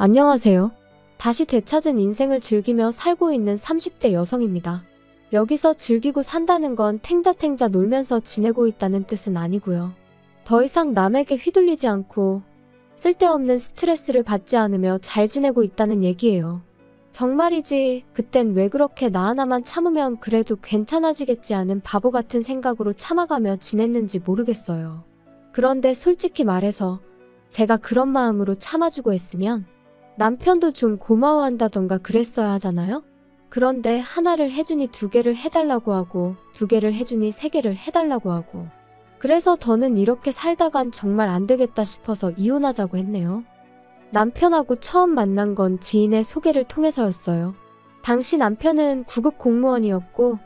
안녕하세요. 다시 되찾은 인생을 즐기며 살고 있는 30대 여성입니다. 여기서 즐기고 산다는 건 탱자탱자 놀면서 지내고 있다는 뜻은 아니고요. 더 이상 남에게 휘둘리지 않고 쓸데없는 스트레스를 받지 않으며 잘 지내고 있다는 얘기예요. 정말이지 그땐 왜 그렇게 나 하나만 참으면 그래도 괜찮아지겠지 하는 바보 같은 생각으로 참아가며 지냈는지 모르겠어요. 그런데 솔직히 말해서 제가 그런 마음으로 참아주고 했으면 남편도 좀 고마워한다던가 그랬어야 하잖아요? 그런데 하나를 해주니 두 개를 해달라고 하고 두 개를 해주니 세 개를 해달라고 하고 그래서 더는 이렇게 살다간 정말 안 되겠다 싶어서 이혼하자고 했네요. 남편하고 처음 만난 건 지인의 소개를 통해서였어요. 당시 남편은 구급 공무원이었고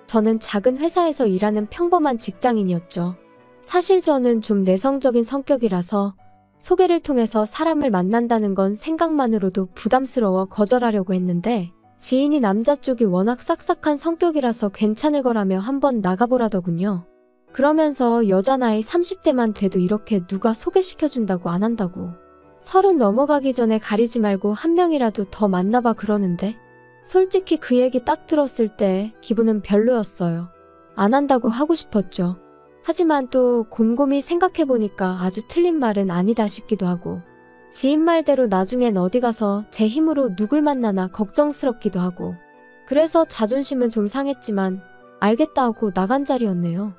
저는 작은 회사에서 일하는 평범한 직장인이었죠. 사실 저는 좀 내성적인 성격이라서 소개를 통해서 사람을 만난다는 건 생각만으로도 부담스러워 거절하려고 했는데 지인이 남자 쪽이 워낙 싹싹한 성격이라서 괜찮을 거라며 한번 나가보라더군요. 그러면서 여자 나이 30대만 돼도 이렇게 누가 소개시켜준다고 안 한다고. 30 넘어가기 전에 가리지 말고 한 명이라도 더 만나봐 그러는데 솔직히 그 얘기 딱 들었을 때 기분은 별로였어요. 안 한다고 하고 싶었죠. 하지만 또 곰곰이 생각해보니까 아주 틀린 말은 아니다 싶기도 하고 지인 말대로 나중엔 어디 가서 제 힘으로 누굴 만나나 걱정스럽기도 하고 그래서 자존심은 좀 상했지만 알겠다 하고 나간 자리였네요.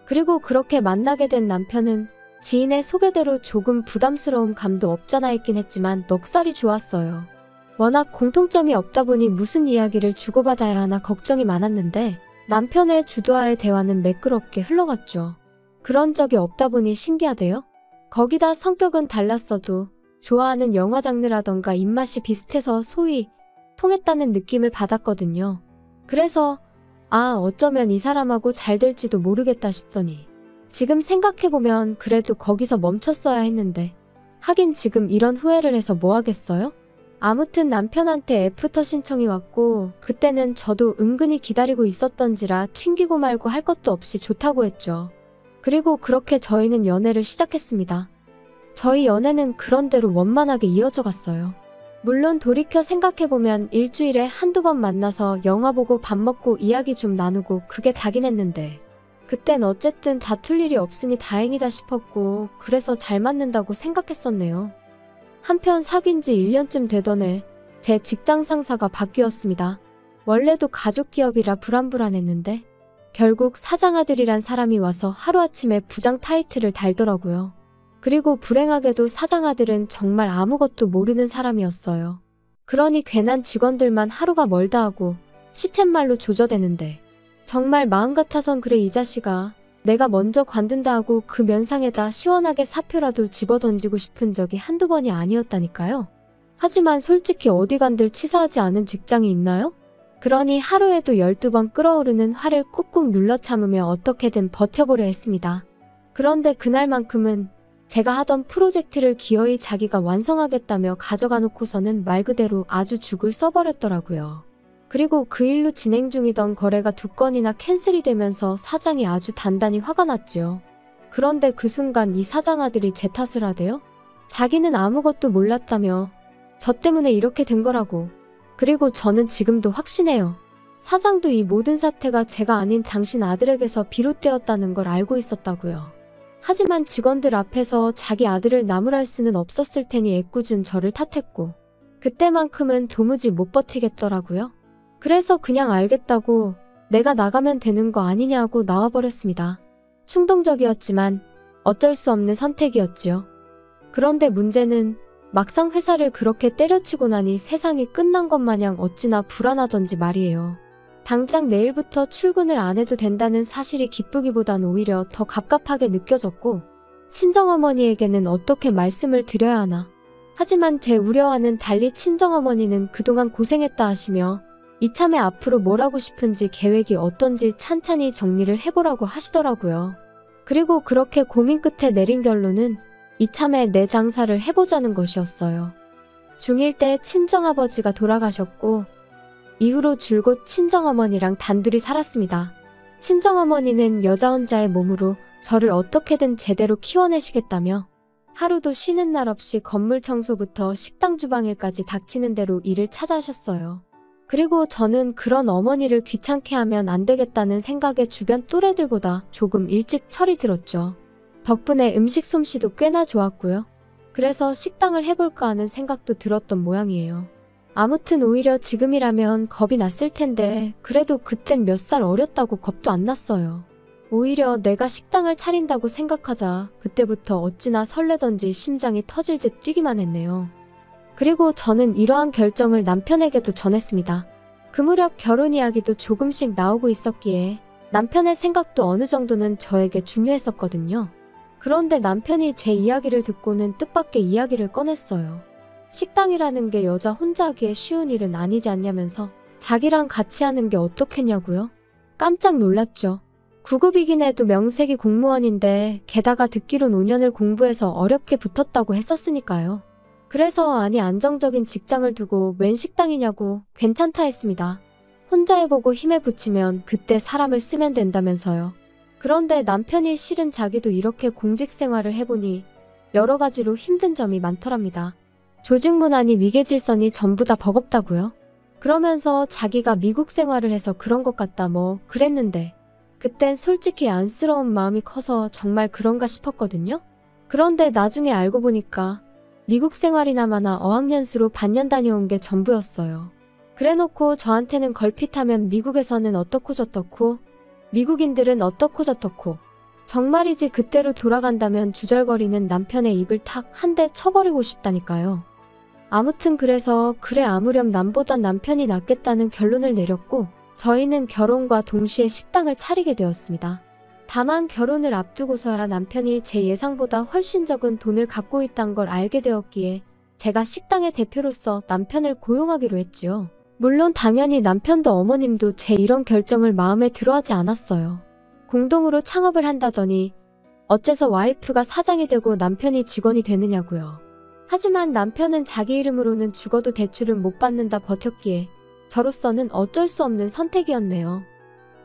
그리고 그렇게 만나게 된 남편은 지인의 소개대로 조금 부담스러운 감도 없잖아 있긴 했지만 넉살이 좋았어요. 워낙 공통점이 없다 보니 무슨 이야기를 주고받아야 하나 걱정이 많았는데 남편의 주도하에 대화는 매끄럽게 흘러갔죠. 그런 적이 없다 보니 신기하대요. 거기다 성격은 달랐어도 좋아하는 영화 장르라던가 입맛이 비슷해서 소위 통했다는 느낌을 받았거든요. 그래서 어쩌면 이 사람하고 잘 될지도 모르겠다 싶더니 지금 생각해보면 그래도 거기서 멈췄어야 했는데 하긴 지금 이런 후회를 해서 뭐 하겠어요? 아무튼 남편한테 애프터 신청이 왔고 그때는 저도 은근히 기다리고 있었던지라 튕기고 말고 할 것도 없이 좋다고 했죠. 그리고 그렇게 저희는 연애를 시작했습니다. 저희 연애는 그런대로 원만하게 이어져 갔어요. 물론 돌이켜 생각해보면 일주일에 한두 번 만나서 영화 보고 밥 먹고 이야기 좀 나누고 그게 다긴 했는데 그땐 어쨌든 다툴 일이 없으니 다행이다 싶었고 그래서 잘 맞는다고 생각했었네요. 한편 사귄 지 1년쯤 되던 해 제 직장 상사가 바뀌었습니다. 원래도 가족 기업이라 불안불안했는데 결국 사장 아들이란 사람이 와서 하루아침에 부장 타이틀을 달더라고요. 그리고 불행하게도 사장 아들은 정말 아무것도 모르는 사람이었어요. 그러니 괜한 직원들만 하루가 멀다 하고 시쳇말로 조져대는데 정말 마음 같아선 그래 이 자식아 내가 먼저 관둔다 하고 그 면상에다 시원하게 사표라도 집어던지고 싶은 적이 한두 번이 아니었다니까요. 하지만 솔직히 어디 간들 치사하지 않은 직장이 있나요? 그러니 하루에도 12번 끓어오르는 화를 꾹꾹 눌러 참으며 어떻게든 버텨보려 했습니다. 그런데 그날만큼은 제가 하던 프로젝트를 기어이 자기가 완성하겠다며 가져가 놓고서는 말 그대로 아주 죽을 써버렸더라고요. 그리고 그 일로 진행 중이던 거래가 2건이나 캔슬이 되면서 사장이 아주 단단히 화가 났지요. 그런데 그 순간 이 사장 아들이 제 탓을 하대요? 자기는 아무것도 몰랐다며 저 때문에 이렇게 된 거라고. 그리고 저는 지금도 확신해요. 사장도 이 모든 사태가 제가 아닌 당신 아들에게서 비롯되었다는 걸 알고 있었다고요. 하지만 직원들 앞에서 자기 아들을 나무랄 수는 없었을 테니 애꿎은 저를 탓했고 그때만큼은 도무지 못 버티겠더라고요. 그래서 그냥 알겠다고 내가 나가면 되는 거 아니냐고 나와버렸습니다. 충동적이었지만 어쩔 수 없는 선택이었지요. 그런데 문제는 막상 회사를 그렇게 때려치고 나니 세상이 끝난 것 마냥 어찌나 불안하던지 말이에요. 당장 내일부터 출근을 안 해도 된다는 사실이 기쁘기보단 오히려 더 갑갑하게 느껴졌고 친정어머니에게는 어떻게 말씀을 드려야 하나. 하지만 제 우려와는 달리 친정어머니는 그동안 고생했다 하시며 이참에 앞으로 뭘 하고 싶은지 계획이 어떤지 찬찬히 정리를 해보라고 하시더라고요. 그리고 그렇게 고민 끝에 내린 결론은 이참에 내 장사를 해보자는 것이었어요. 중1 때 친정아버지가 돌아가셨고 이후로 줄곧 친정어머니랑 단둘이 살았습니다. 친정어머니는 여자 혼자의 몸으로 저를 어떻게든 제대로 키워내시겠다며 하루도 쉬는 날 없이 건물 청소부터 식당 주방일까지 닥치는 대로 일을 찾아하셨어요. 그리고 저는 그런 어머니를 귀찮게 하면 안 되겠다는 생각에 주변 또래들보다 조금 일찍 철이 들었죠. 덕분에 음식 솜씨도 꽤나 좋았고요. 그래서 식당을 해볼까 하는 생각도 들었던 모양이에요. 아무튼 오히려 지금이라면 겁이 났을 텐데 그래도 그땐 몇 살 어렸다고 겁도 안 났어요. 오히려 내가 식당을 차린다고 생각하자 그때부터 어찌나 설레던지 심장이 터질 듯 뛰기만 했네요. 그리고 저는 이러한 결정을 남편에게도 전했습니다. 그 무렵 결혼 이야기도 조금씩 나오고 있었기에 남편의 생각도 어느 정도는 저에게 중요했었거든요. 그런데 남편이 제 이야기를 듣고는 뜻밖의 이야기를 꺼냈어요. 식당이라는 게 여자 혼자 하기에 쉬운 일은 아니지 않냐면서 자기랑 같이 하는 게 어떻겠냐고요? 깜짝 놀랐죠. 9급이긴 해도 명색이 공무원인데 게다가 듣기론 5년을 공부해서 어렵게 붙었다고 했었으니까요. 그래서 아니 안정적인 직장을 두고 웬 식당이냐고 괜찮다 했습니다. 혼자 해보고 힘에 부치면 그때 사람을 쓰면 된다면서요. 그런데 남편이 실은 자기도 이렇게 공직 생활을 해보니 여러 가지로 힘든 점이 많더랍니다. 조직 문화니 위계질서니 전부 다 버겁다고요. 그러면서 자기가 미국 생활을 해서 그런 것 같다 뭐 그랬는데 그땐 솔직히 안쓰러운 마음이 커서 정말 그런가 싶었거든요. 그런데 나중에 알고 보니까 미국 생활이나마나 어학연수로 반년 다녀온 게 전부였어요. 그래놓고 저한테는 걸핏하면 미국에서는 어떻고 저떻고 미국인들은 어떻고 저떻고 정말이지 그때로 돌아간다면 주절거리는 남편의 입을 탁 한 대 쳐버리고 싶다니까요. 아무튼 그래서 그래 아무렴 남보단 남편이 낫겠다는 결론을 내렸고 저희는 결혼과 동시에 식당을 차리게 되었습니다. 다만 결혼을 앞두고서야 남편이 제 예상보다 훨씬 적은 돈을 갖고 있다는 걸 알게 되었기에 제가 식당의 대표로서 남편을 고용하기로 했지요. 물론 당연히 남편도 어머님도 제 이런 결정을 마음에 들어하지 않았어요. 공동으로 창업을 한다더니 어째서 와이프가 사장이 되고 남편이 직원이 되느냐고요. 하지만 남편은 자기 이름으로는 죽어도 대출은 못 받는다 버텼기에 저로서는 어쩔 수 없는 선택이었네요.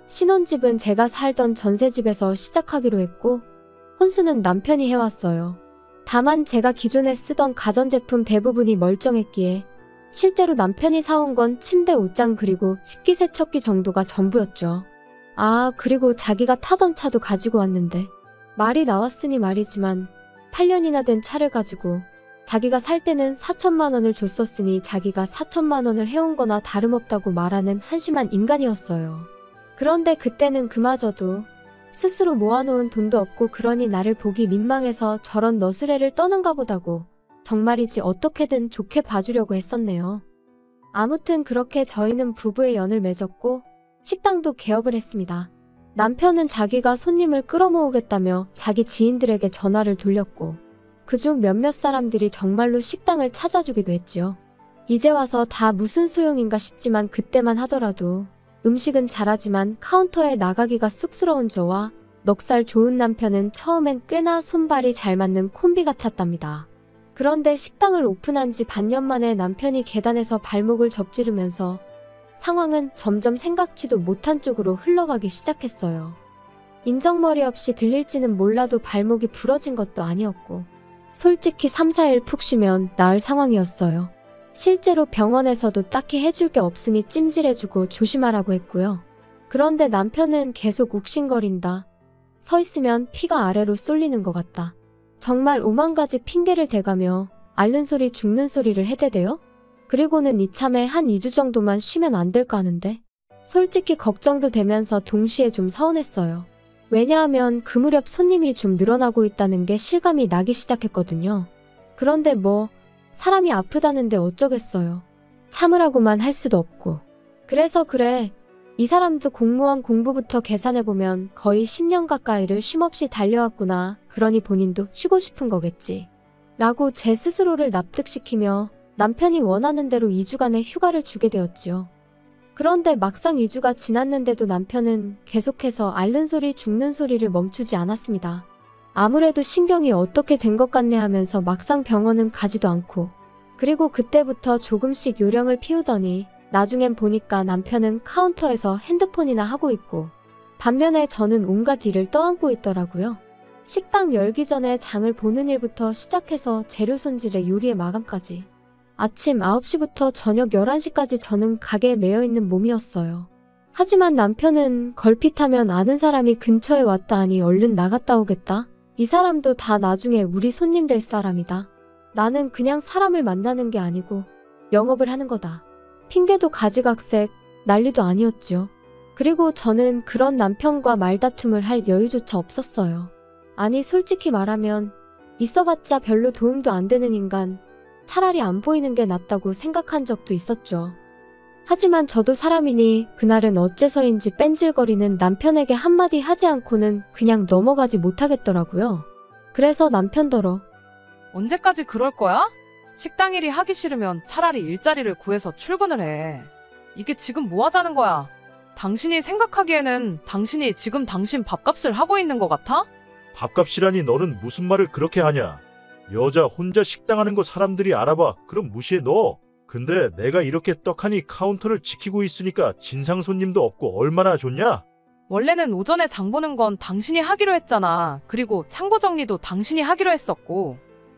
신혼집은 제가 살던 전세집에서 시작하기로 했고 혼수는 남편이 해왔어요. 다만 제가 기존에 쓰던 가전제품 대부분이 멀쩡했기에 실제로 남편이 사온 건 침대 옷장 그리고 식기세척기 정도가 전부였죠. 아 그리고 자기가 타던 차도 가지고 왔는데 말이 나왔으니 말이지만 8년이나 된 차를 가지고 자기가 살 때는 4천만 원을 줬었으니 자기가 4천만 원을 해온 거나 다름없다고 말하는 한심한 인간이었어요. 그런데 그때는 그마저도 스스로 모아놓은 돈도 없고 그러니 나를 보기 민망해서 저런 너스레를 떠는가 보다고 정말이지 어떻게든 좋게 봐주려고 했었네요. 아무튼 그렇게 저희는 부부의 연을 맺었고 식당도 개업을 했습니다. 남편은 자기가 손님을 끌어모으겠다며 자기 지인들에게 전화를 돌렸고 그중 몇몇 사람들이 정말로 식당을 찾아주기도 했지요. 이제 와서 다 무슨 소용인가 싶지만 그때만 하더라도 음식은 잘하지만 카운터에 나가기가 쑥스러운 저와 넉살 좋은 남편은 처음엔 꽤나 손발이 잘 맞는 콤비 같았답니다. 그런데 식당을 오픈한 지 반년 만에 남편이 계단에서 발목을 접지르면서 상황은 점점 생각지도 못한 쪽으로 흘러가기 시작했어요. 인정머리 없이 들릴지는 몰라도 발목이 부러진 것도 아니었고 솔직히 3, 4일 푹 쉬면 나을 상황이었어요. 실제로 병원에서도 딱히 해줄 게 없으니 찜질해주고 조심하라고 했고요. 그런데 남편은 계속 욱신거린다. 서 있으면 피가 아래로 쏠리는 것 같다. 정말 오만 가지 핑계를 대가며 앓는 소리 죽는 소리를 해대대요? 그리고는 이참에 한 2주 정도만 쉬면 안 될까 하는데 솔직히 걱정도 되면서 동시에 좀 서운했어요. 왜냐하면 그 무렵 손님이 좀 늘어나고 있다는 게 실감이 나기 시작했거든요. 그런데 뭐 사람이 아프다는데 어쩌겠어요. 참으라고만 할 수도 없고. 그래서 그래 이 사람도 공무원 공부부터 계산해보면 거의 10년 가까이를 쉼없이 달려왔구나. 그러니 본인도 쉬고 싶은 거겠지. 라고 제 스스로를 납득시키며 남편이 원하는 대로 2주간의 휴가를 주게 되었지요. 그런데 막상 2주가 지났는데도 남편은 계속해서 앓는 소리 죽는 소리를 멈추지 않았습니다. 아무래도 신경이 어떻게 된 것 같네 하면서 막상 병원은 가지도 않고 그리고 그때부터 조금씩 요령을 피우더니 나중엔 보니까 남편은 카운터에서 핸드폰이나 하고 있고 반면에 저는 온갖 일을 떠안고 있더라고요. 식당 열기 전에 장을 보는 일부터 시작해서 재료 손질에 요리의 마감까지. 아침 9시부터 저녁 11시까지 저는 가게에 매여있는 몸이었어요. 하지만 남편은 걸핏하면 아는 사람이 근처에 왔다 하니 얼른 나갔다 오겠다. 이 사람도 다 나중에 우리 손님 될 사람이다. 나는 그냥 사람을 만나는 게 아니고 영업을 하는 거다. 핑계도 가지각색, 난리도 아니었지요. 그리고 저는 그런 남편과 말다툼을 할 여유조차 없었어요. 아니 솔직히 말하면 있어봤자 별로 도움도 안 되는 인간, 차라리 안 보이는 게 낫다고 생각한 적도 있었죠. 하지만 저도 사람이니 그날은 어째서인지 뺀질거리는 남편에게 한마디 하지 않고는 그냥 넘어가지 못하겠더라고요. 그래서 남편더러 언제까지 그럴 거야? 식당 일이 하기 싫으면 차라리 일자리를 구해서 출근을 해. 이게 지금 뭐 하자는 거야? 당신이 생각하기에는 당신이 지금 당신 밥값을 하고 있는 것 같아? 밥값이라니 너는 무슨 말을 그렇게 하냐? 여자 혼자 식당 하는 거 사람들이 알아봐. 그럼 무시해 너. 근데 내가 이렇게 떡하니 카운터를 지키고 있으니까 진상 손님도 없고 얼마나 좋냐? 원래는 오전에 장 보는 건 당신이 하기로 했잖아. 그리고 창고 정리도 당신이 하기로 했었고.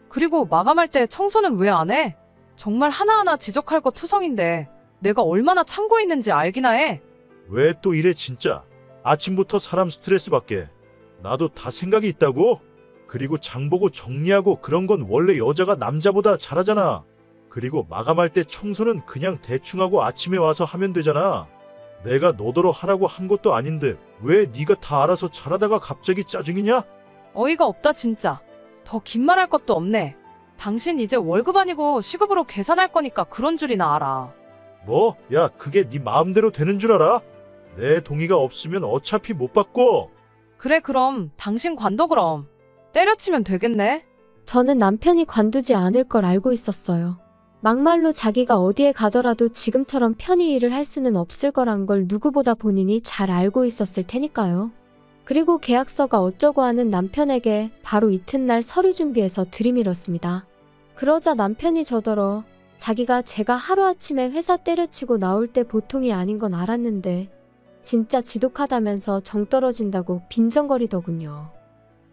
그리고 마감할 때 청소는 왜 안 해? 정말 하나하나 지적할 거 투성인데 내가 얼마나 참고 있는지 알기나 해. 왜 또 이래 진짜? 아침부터 사람 스트레스 받게. 나도 다 생각이 있다고? 그리고 장 보고 정리하고 그런 건 원래 여자가 남자보다 잘하잖아. 그리고 마감할 때 청소는 그냥 대충 하고 아침에 와서 하면 되잖아. 내가 너더러 하라고 한 것도 아닌데 왜 네가 다 알아서 잘하다가 갑자기 짜증이냐? 어이가 없다 진짜. 더 긴 말할 것도 없네. 당신 이제 월급 아니고 시급으로 계산할 거니까 그런 줄이나 알아. 뭐? 야, 그게 네 마음대로 되는 줄 알아? 내 동의가 없으면 어차피 못 바꿔. 그래 그럼 당신 관둬 그럼. 때려치면 되겠네. 저는 남편이 관두지 않을 걸 알고 있었어요. 막말로 자기가 어디에 가더라도 지금처럼 편히 일을 할 수는 없을 거란 걸 누구보다 본인이 잘 알고 있었을 테니까요. 그리고 계약서가 어쩌고 하는 남편에게 바로 이튿날 서류 준비해서 들이밀었습니다. 그러자 남편이 저더러 자기가 제가 하루아침에 회사 때려치고 나올 때 보통이 아닌 건 알았는데 진짜 지독하다면서 정 떨어진다고 빈정거리더군요.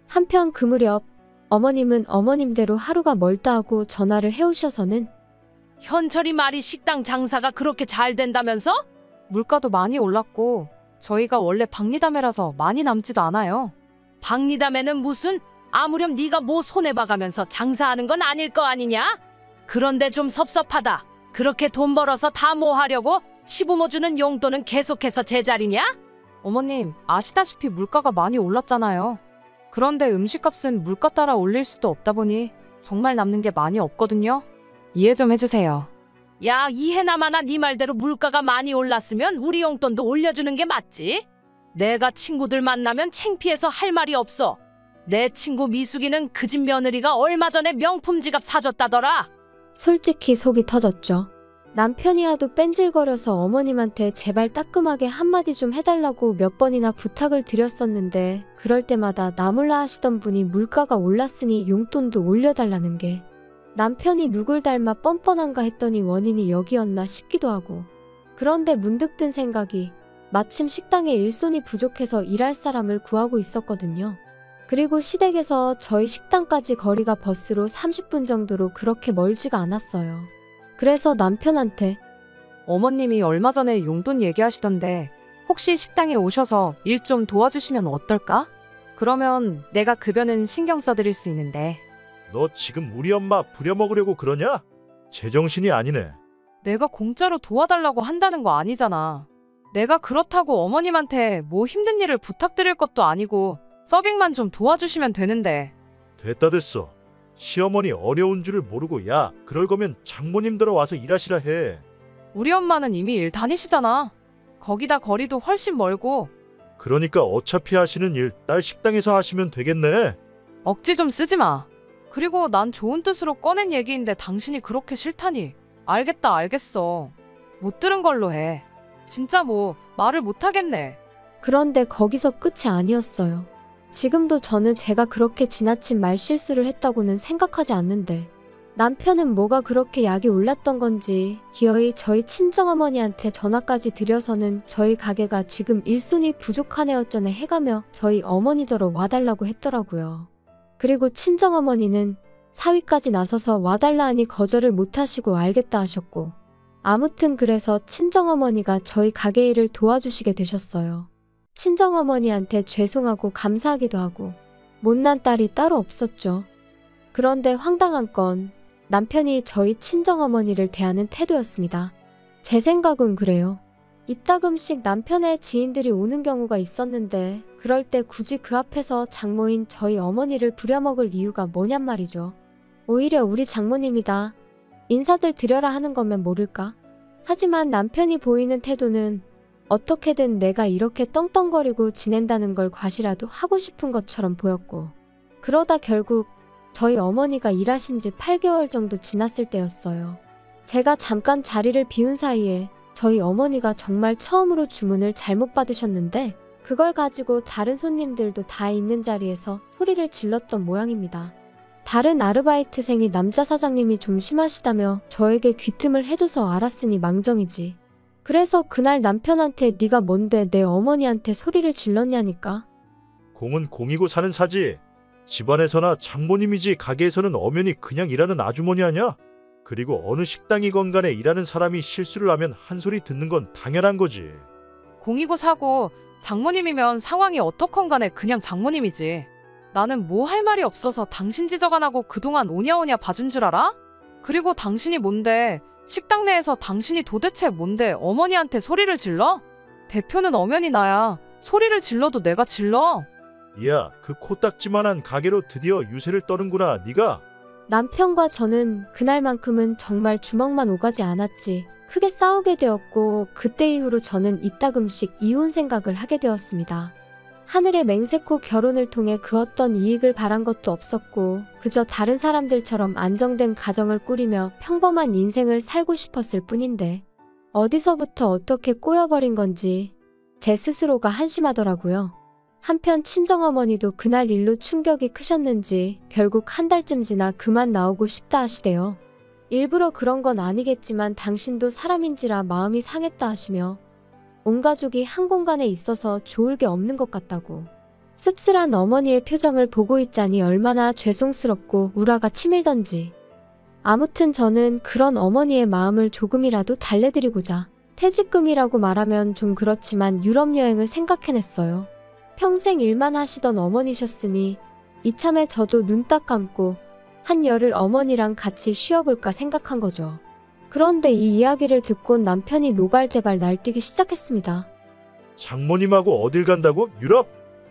한편 그 무렵 어머님은 어머님대로 하루가 멀다 하고 전화를 해오셔서는 현철이 말이 식당 장사가 그렇게 잘 된다면서? 물가도 많이 올랐고 저희가 원래 박리담회라서 많이 남지도 않아요. 박리담에는 무슨 아무렴 네가 뭐 손해봐가면서 장사하는 건 아닐 거 아니냐? 그런데 좀 섭섭하다. 그렇게 돈 벌어서 다 뭐 하려고? 시부모 주는 용돈은 계속해서 제자리냐? 어머님 아시다시피 물가가 많이 올랐잖아요. 그런데 음식값은 물가 따라 올릴 수도 없다 보니 정말 남는 게 많이 없거든요. 이해 좀 해주세요. 야, 이해나마나 네 말대로 물가가 많이 올랐으면 우리 용돈도 올려주는 게 맞지? 내가 친구들 만나면 창피해서 할 말이 없어. 내 친구 미숙이는 그 집 며느리가 얼마 전에 명품 지갑 사줬다더라. 솔직히 속이 터졌죠. 남편이 하도 뺀질거려서 어머님한테 제발 따끔하게 한마디 좀 해달라고 몇 번이나 부탁을 드렸었는데 그럴 때마다 나몰라 하시던 분이 물가가 올랐으니 용돈도 올려달라는 게 남편이 누굴 닮아 뻔뻔한가 했더니 원인이 여기였나 싶기도 하고. 그런데 문득 든 생각이 마침 식당에 일손이 부족해서 일할 사람을 구하고 있었거든요. 그리고 시댁에서 저희 식당까지 거리가 버스로 30분 정도로 그렇게 멀지가 않았어요. 그래서 남편한테 어머님이 얼마 전에 용돈 얘기하시던데 혹시 식당에 오셔서 일 좀 도와주시면 어떨까? 그러면 내가 급여는 신경 써드릴 수 있는데. 너 지금 우리 엄마 부려먹으려고 그러냐? 제정신이 아니네. 내가 공짜로 도와달라고 한다는 거 아니잖아. 내가 그렇다고 어머님한테 뭐 힘든 일을 부탁드릴 것도 아니고 서빙만 좀 도와주시면 되는데. 됐다 됐어. 시어머니 어려운 줄을 모르고 야 그럴 거면 장모님 들어와서 일하시라 해. 우리 엄마는 이미 일 다니시잖아. 거기다 거리도 훨씬 멀고. 그러니까 어차피 하시는 일 딸 식당에서 하시면 되겠네. 억지 좀 쓰지 마. 그리고 난 좋은 뜻으로 꺼낸 얘기인데 당신이 그렇게 싫다니. 알겠다 알겠어. 못 들은 걸로 해. 진짜 뭐 말을 못 하겠네. 그런데 거기서 끝이 아니었어요. 지금도 저는 제가 그렇게 지나친 말실수를 했다고는 생각하지 않는데 남편은 뭐가 그렇게 약이 올랐던 건지 기어이 저희 친정어머니한테 전화까지 드려서는 저희 가게가 지금 일손이 부족하네 어쩌네 해가며 저희 어머니더러 와달라고 했더라고요. 그리고 친정어머니는 사위까지 나서서 와달라 하니 거절을 못하시고 알겠다 하셨고, 아무튼 그래서 친정어머니가 저희 가게 일을 도와주시게 되셨어요. 친정어머니한테 죄송하고 감사하기도 하고 못난 딸이 따로 없었죠. 그런데 황당한 건 남편이 저희 친정어머니를 대하는 태도였습니다. 제 생각은 그래요. 이따금씩 남편의 지인들이 오는 경우가 있었는데 그럴 때 굳이 그 앞에서 장모인 저희 어머니를 부려먹을 이유가 뭐냔 말이죠. 오히려 우리 장모님이다, 인사들 드려라 하는 거면 모를까? 하지만 남편이 보이는 태도는 어떻게든 내가 이렇게 떵떵거리고 지낸다는 걸 과시라도 하고 싶은 것처럼 보였고, 그러다 결국 저희 어머니가 일하신 지 8개월 정도 지났을 때였어요. 제가 잠깐 자리를 비운 사이에 저희 어머니가 정말 처음으로 주문을 잘못 받으셨는데 그걸 가지고 다른 손님들도 다 있는 자리에서 소리를 질렀던 모양입니다. 다른 아르바이트생이 남자 사장님이 좀 심하시다며 저에게 귀틈을 해줘서 알았으니 망정이지. 그래서 그날 남편한테 네가 뭔데 내 어머니한테 소리를 질렀냐니까. 공은 공이고 사는 사지. 집안에서나 장모님이지 가게에서는 엄연히 그냥 일하는 아주머니 아냐? 그리고 어느 식당이건 간에 일하는 사람이 실수를 하면 한 소리 듣는 건 당연한 거지. 공이고 사고 장모님이면 상황이 어떻건 간에 그냥 장모님이지. 나는 뭐 할 말이 없어서 당신 지적 안 하고 그동안 오냐오냐 봐준 줄 알아? 그리고 당신이 뭔데, 식당 내에서 당신이 도대체 뭔데 어머니한테 소리를 질러? 대표는 엄연히 나야. 소리를 질러도 내가 질러. 이야, 그 코딱지만한 가게로 드디어 유세를 떠는구나 네가. 남편과 저는 그날만큼은 정말 주먹만 오가지 않았지 크게 싸우게 되었고, 그때 이후로 저는 이따금씩 이혼 생각을 하게 되었습니다. 하늘의 맹세코 결혼을 통해 그 어떤 이익을 바란 것도 없었고 그저 다른 사람들처럼 안정된 가정을 꾸리며 평범한 인생을 살고 싶었을 뿐인데 어디서부터 어떻게 꼬여버린 건지 제 스스로가 한심하더라고요. 한편 친정어머니도 그날 일로 충격이 크셨는지 결국 한 달쯤 지나 그만 나오고 싶다 하시대요. 일부러 그런 건 아니겠지만 당신도 사람인지라 마음이 상했다 하시며 온 가족이 한 공간에 있어서 좋을 게 없는 것 같다고. 씁쓸한 어머니의 표정을 보고 있자니 얼마나 죄송스럽고 우라가 치밀던지. 아무튼 저는 그런 어머니의 마음을 조금이라도 달래드리고자 퇴직금이라고 말하면 좀 그렇지만 유럽 여행을 생각해냈어요. 평생 일만 하시던 어머니셨으니 이참에 저도 눈 딱 감고 한 열흘 어머니랑 같이 쉬어볼까 생각한 거죠. 그런데 이 이야기를 듣곤 남편이 노발대발 날뛰기 시작했습니다. 장모님하고 어딜 간다고? 유럽?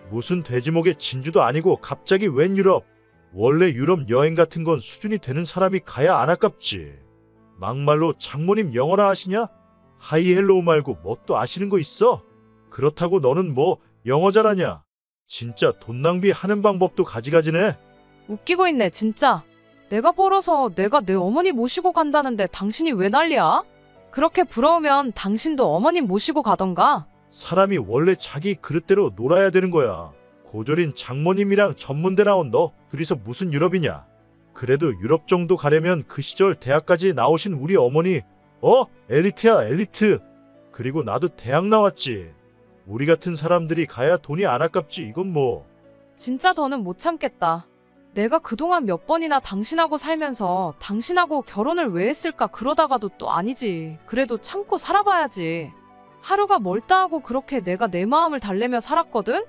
무슨 돼지목의 진주도 아니고 갑자기 웬 유럽? 원래 유럽 여행 같은 건 수준이 되는 사람이 가야 안 아깝지. 막말로 장모님 영어나 아시냐? 하이헬로우 말고 뭐 또 아시는 거 있어? 그렇다고 너는 뭐 영어 잘하냐? 진짜 돈 낭비하는 방법도 가지가지네. 웃기고 있네 진짜. 내가 벌어서 내가 내 어머니 모시고 간다는데 당신이 왜 난리야? 그렇게 부러우면 당신도 어머님 모시고 가던가. 사람이 원래 자기 그릇대로 놀아야 되는 거야. 고졸인 장모님이랑 전문대 나온 너 둘이서 무슨 유럽이냐? 그래도 유럽 정도 가려면 그 시절 대학까지 나오신 우리 어머니 엘리트야 엘리트. 그리고 나도 대학 나왔지. 우리 같은 사람들이 가야 돈이 안 아깝지. 이건 뭐. 진짜 더는 못 참겠다. 내가 그동안 몇 번이나 당신하고 살면서 당신하고 결혼을 왜 했을까 그러다가도 또 아니지. 그래도 참고 살아봐야지. 하루가 멀다 하고 그렇게 내가 내 마음을 달래며 살았거든?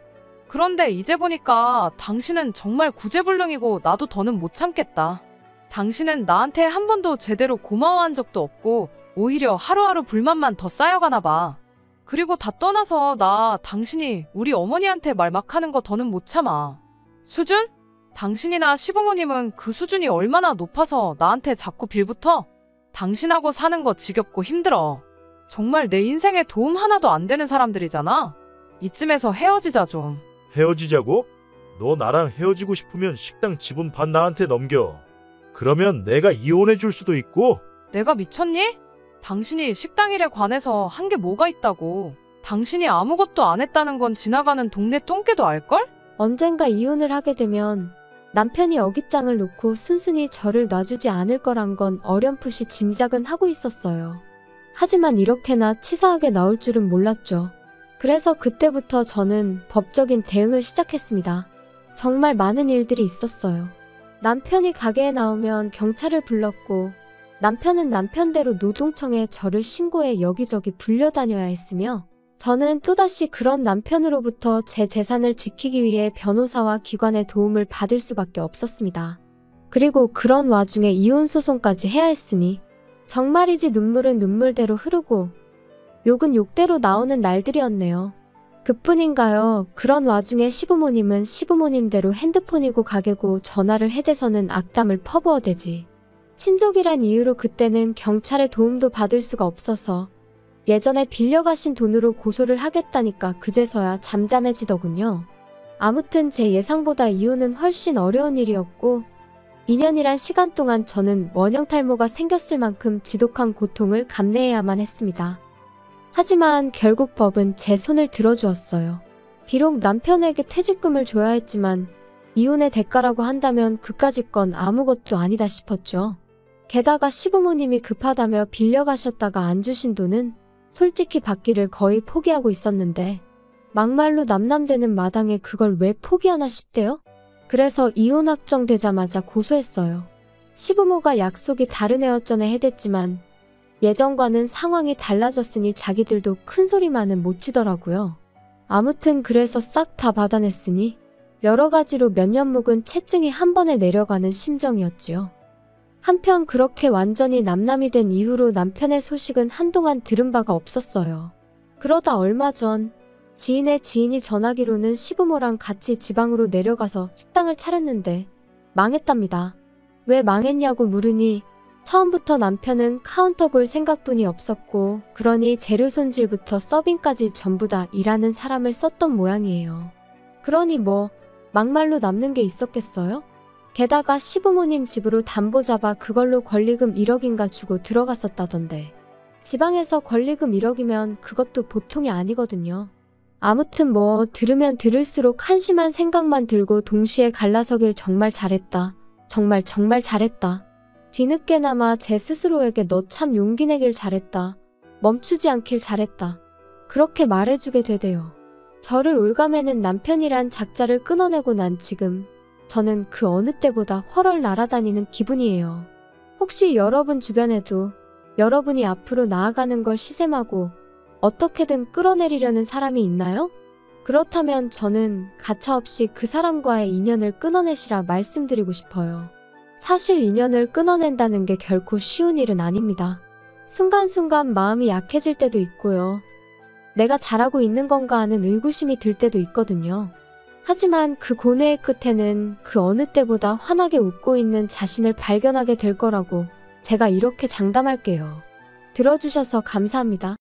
그런데 이제 보니까 당신은 정말 구제불능이고 나도 더는 못 참겠다. 당신은 나한테 한 번도 제대로 고마워한 적도 없고 오히려 하루하루 불만만 더 쌓여가나 봐. 그리고 다 떠나서 나 당신이 우리 어머니한테 말 막 하는 거 더는 못 참아. 수준? 당신이나 시부모님은 그 수준이 얼마나 높아서 나한테 자꾸 빌붙어? 당신하고 사는 거 지겹고 힘들어. 정말 내 인생에 도움 하나도 안 되는 사람들이잖아. 이쯤에서 헤어지자 좀. 헤어지자고? 너 나랑 헤어지고 싶으면 식당 지분 반 나한테 넘겨. 그러면 내가 이혼해 줄 수도 있고. 내가 미쳤니? 당신이 식당 일에 관해서 한 게 뭐가 있다고. 당신이 아무것도 안 했다는 건 지나가는 동네 똥개도 알걸? 언젠가 이혼을 하게 되면 남편이 어깃장을 놓고 순순히 저를 놔주지 않을 거란 건 어렴풋이 짐작은 하고 있었어요. 하지만 이렇게나 치사하게 나올 줄은 몰랐죠. 그래서 그때부터 저는 법적인 대응을 시작했습니다. 정말 많은 일들이 있었어요. 남편이 가게에 나오면 경찰을 불렀고, 남편은 남편대로 노동청에 저를 신고해 여기저기 불려다녀야 했으며, 저는 또다시 그런 남편으로부터 제 재산을 지키기 위해 변호사와 기관의 도움을 받을 수밖에 없었습니다. 그리고 그런 와중에 이혼 소송까지 해야 했으니 정말이지 눈물은 눈물대로 흐르고 욕은 욕대로 나오는 날들이었네요. 그뿐인가요? 그런 와중에 시부모님은 시부모님대로 핸드폰이고 가게고 전화를 해대서는 악담을 퍼부어대지. 친족이란 이유로 그때는 경찰의 도움도 받을 수가 없어서 예전에 빌려가신 돈으로 고소를 하겠다니까 그제서야 잠잠해지더군요. 아무튼 제 예상보다 이혼은 훨씬 어려운 일이었고 2년이란 시간 동안 저는 원형 탈모가 생겼을 만큼 지독한 고통을 감내해야만 했습니다. 하지만 결국 법은 제 손을 들어주었어요. 비록 남편에게 퇴직금을 줘야 했지만 이혼의 대가라고 한다면 그까짓 건 아무것도 아니다 싶었죠. 게다가 시부모님이 급하다며 빌려가셨다가 안 주신 돈은 솔직히 받기를 거의 포기하고 있었는데 막말로 남남되는 마당에 그걸 왜 포기하나 싶대요? 그래서 이혼 확정되자마자 고소했어요. 시부모가 약속이 다른 애였전에 해댔지만 예전과는 상황이 달라졌으니 자기들도 큰소리만은 못 치더라고요. 아무튼 그래서 싹 다 받아냈으니 여러 가지로 몇 년 묵은 채증이 한 번에 내려가는 심정이었지요. 한편 그렇게 완전히 남남이 된 이후로 남편의 소식은 한동안 들은 바가 없었어요. 그러다 얼마 전 지인의 지인이 전하기로는 시부모랑 같이 지방으로 내려가서 식당을 차렸는데 망했답니다. 왜 망했냐고 물으니 처음부터 남편은 카운터 볼 생각뿐이 없었고 그러니 재료 손질부터 서빙까지 전부 다 일하는 사람을 썼던 모양이에요. 그러니 뭐 막말로 남는 게 있었겠어요? 게다가 시부모님 집으로 담보 잡아 그걸로 권리금 1억인가 주고 들어갔었다던데. 지방에서 권리금 1억이면 그것도 보통이 아니거든요. 아무튼 뭐 들으면 들을수록 한심한 생각만 들고 동시에 갈라서길 정말 잘했다. 정말 잘했다. 뒤늦게나마 제 스스로에게 너 참 용기 내길 잘했다. 멈추지 않길 잘했다. 그렇게 말해주게 되대요. 저를 올가매는 남편이란 작자를 끊어내고 난 지금 저는 그 어느 때보다 훨훨 날아다니는 기분이에요. 혹시 여러분 주변에도 여러분이 앞으로 나아가는 걸 시샘하고 어떻게든 끌어내리려는 사람이 있나요? 그렇다면 저는 가차없이 그 사람과의 인연을 끊어내시라 말씀드리고 싶어요. 사실 인연을 끊어낸다는 게 결코 쉬운 일은 아닙니다. 순간순간 마음이 약해질 때도 있고요. 내가 잘하고 있는 건가 하는 의구심이 들 때도 있거든요. 하지만 그 고뇌의 끝에는 그 어느 때보다 환하게 웃고 있는 자신을 발견하게 될 거라고 제가 이렇게 장담할게요. 들어주셔서 감사합니다.